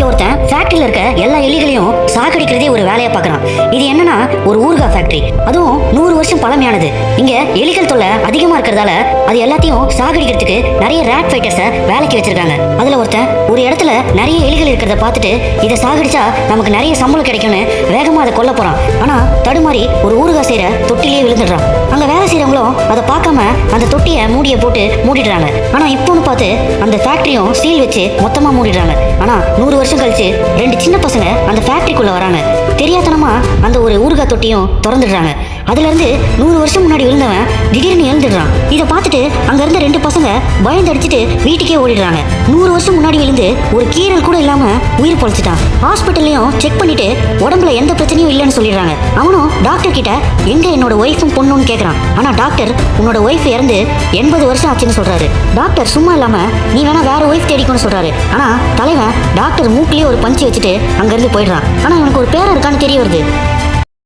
இங்க ஒருத்தன் ஃபேக்டரியில இருக்க எல்லா எலிகளையும் சாகடிக்கிறதே ஒரு வேலையா பார்க்கறான். இது என்னன்னா ஒரு ஊறுகாய் ஃபேக்டரி, அதுவும் 100 வருஷம் பழமையானது. இங்க எலிகள் தொல்லை அதிகமா இருக்கிறதால அது எல்லாத்தையும் சாகடிக்கிறதுக்கு நிறைய ரேட் ஃபைட்டர்ஸை வேலைக்கு வச்சிருக்காங்க. அதுல ஒருத்தன் ஒரு இடத்துல நிறைய எலிகள் இருக்கிறத பார்த்துட்டு இதை சாகடிச்சா நமக்கு நிறைய சம்பளம் கிடைக்கும்னு வேகமா அதை கொல்ல போறான். ஆனா தடுமாறி ஒரு ஊறுகாய் செய்யற தொட்டிலேயே விழுந்துடுறான். அங்க வேலை செய்யறவங்களும் அதை பார்க்காம அந்த தொட்டியை மூடிய போட்டு மூடிடுறாங்க. ஆனா இப்போன்னு பார்த்து அந்த ஃபேக்டரியும் சீல் வச்சு மொத்தமா மூடிடுறாங்க. ஆனா 100 வருஷம் கழிச்சு 2 சின்ன பசங்க அந்த ஃபேக்டரிக்குள்ள வராங்க. தெரியாதனமா அந்த ஒரு ஊறுகாய் தொட்டியும் திறந்துடுறாங்க. அதுல இருந்து 100 வருஷம் முன்னாடி விழுந்தவன் திடீர்னு எழுந்துடுறான். இதை பார்த்துட்டு அங்க இருந்த 2 பசங்க பயந்து அடிச்சுட்டு வீட்டுக்கே ஓடிடுறாங்க. 100 வருஷம் முன்னாடி விழுந்து ஒரு கீறல் கூட இல்லாம உயிர் பொழைச்சிட்டான். ஹாஸ்பிட்டல்லையும் செக் பண்ணிட்டு உடம்புல எந்த பிரச்சனையும் இல்லைன்னு சொல்லிடுறாங்க. அவனும் டாக்டர் கிட்ட எங்க என்னோட ஒய்ஃபும் பொண்ணுன்னு கேட்கறான். ஆனா டாக்டர் உன்னோட ஒய்ஃப் இறந்து 80 வருஷம் ஆச்சுன்னு சொல்றாரு. டாக்டர் சும்மா இல்லாம நீ வேணா வேற ஒய்ஃப் தேடிக்கணும்னு சொல்றாரு. ஆனா தலைவன் டாக்டர் மூக்கிலேயே ஒரு பஞ்சு வச்சுட்டு அங்க இருந்து போயிடுறான். ஆனா இவனுக்கு ஒரு பேர் இருக்கான்னு தெரிய வருது.